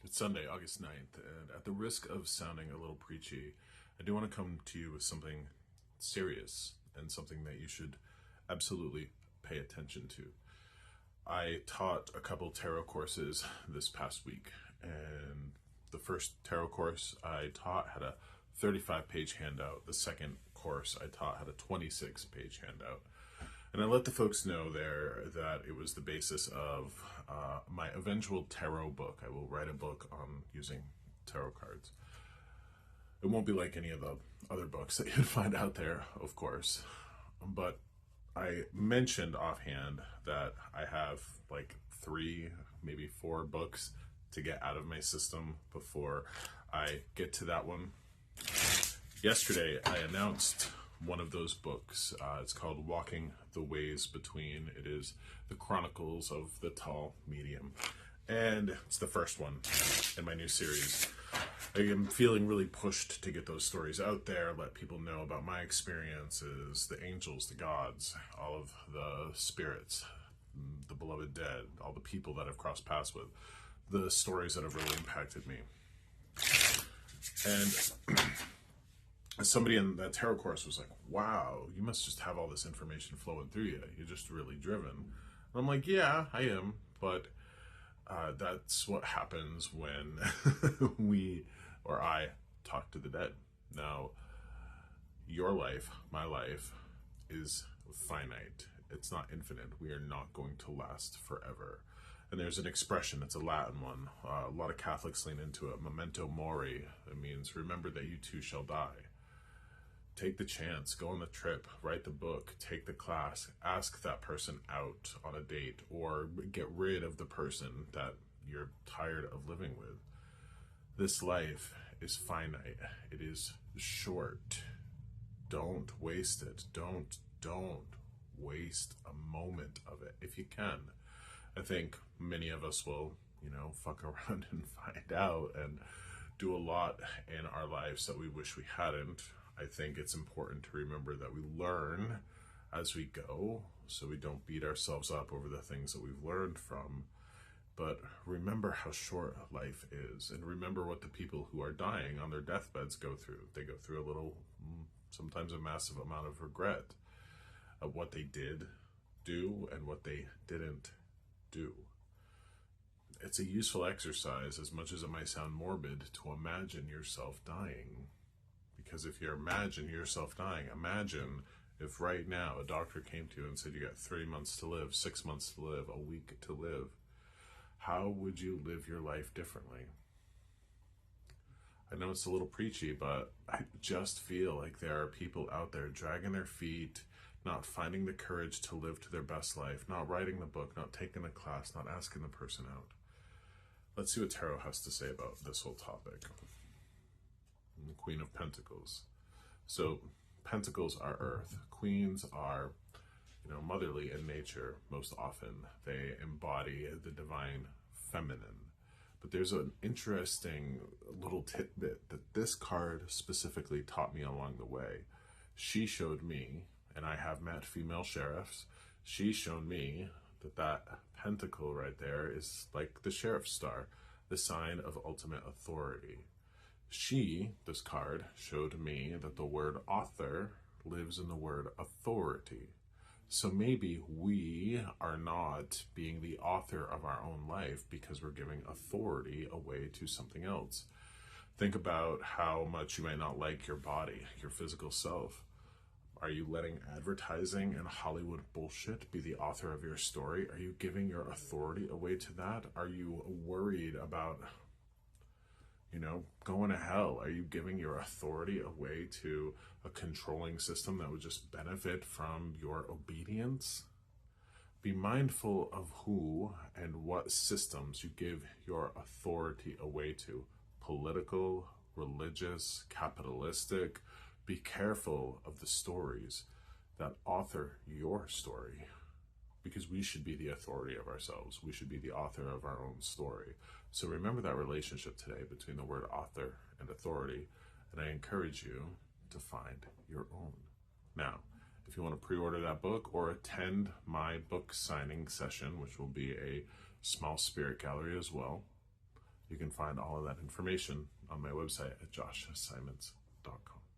It's Sunday, August 9th, and at the risk of sounding a little preachy, I do want to come to you with something serious and something that you should absolutely pay attention to. I taught a couple tarot courses this past week, and the first tarot course I taught had a 35-page handout. The second course I taught had a 26-page handout. And I let the folks know there that it was the basis of my eventual tarot book. I will write a book on using tarot cards. It won't be like any of the other books that you'd find out there, of course. But I mentioned offhand that I have like 3, maybe 4 books to get out of my system before I get to that one. Yesterday, I announced one of those books. It's called Walking the Ways Between. It is the Chronicles of the Tall Medium. And it's the first one in my new series. I am feeling really pushed to get those stories out there, let people know about my experiences, the angels, the gods, all of the spirits, the beloved dead, all the people that I've crossed paths with, the stories that have really impacted me. And somebody in that tarot course was like, wow, you must just have all this information flowing through you. You're just really driven. And I'm like, yeah, I am. But that's what happens when I talk to the dead. Now, your life, my life, is finite. It's not infinite. We are not going to last forever. And there's an expression, it's a Latin one. A lot of Catholics lean into it. Memento mori. It means remember that you too shall die. Take the chance, go on the trip, write the book, take the class, ask that person out on a date, or get rid of the person that you're tired of living with. This life is finite. It is short. Don't waste it. Don't waste a moment of it if you can. I think many of us will, fuck around and find out and do a lot in our lives that we wish we hadn't. I think it's important to remember that we learn as we go, so we don't beat ourselves up over the things that we've learned from. But remember how short life is, and remember what the people who are dying on their deathbeds go through. They go through a little, sometimes a massive amount of regret of what they did do and what they didn't do. It's a useful exercise, as much as it might sound morbid, to imagine yourself dying. Because if you imagine yourself dying, imagine if right now a doctor came to you and said you got 3 months to live, 6 months to live, a week to live. How would you live your life differently? I know it's a little preachy, but I just feel like there are people out there dragging their feet, not finding the courage to live to their best life, not writing the book, not taking the class, not asking the person out. Let's see what Tarot has to say about this whole topic. The Queen of Pentacles. So Pentacles are earth. Queens are, motherly in nature. Most often they embody the divine feminine. But there's an interesting little tidbit that this card specifically taught me along the way. She showed me, and I have met female sheriffs, she's shown me that pentacle right there is like the sheriff's star, the sign of ultimate authority. This card, showed me that the word author lives in the word authority. So maybe we are not being the author of our own life because we're giving authority away to something else. Think about how much you might not like your body, your physical self. Are you letting advertising and Hollywood bullshit be the author of your story? Are you giving your authority away to that? Are you worried about going to hell? Are you giving your authority away to a controlling system that would just benefit from your obedience? Be mindful of who and what systems you give your authority away to. Political, religious, capitalistic. Be careful of the stories that author your story, because we should be the authority of ourselves. We should be the author of our own story. So remember that relationship today between the word author and authority, and I encourage you to find your own. Now, if you want to pre-order that book or attend my book signing session, which will be a small spirit gallery as well, You can find all of that information on my website at joshsimons.com.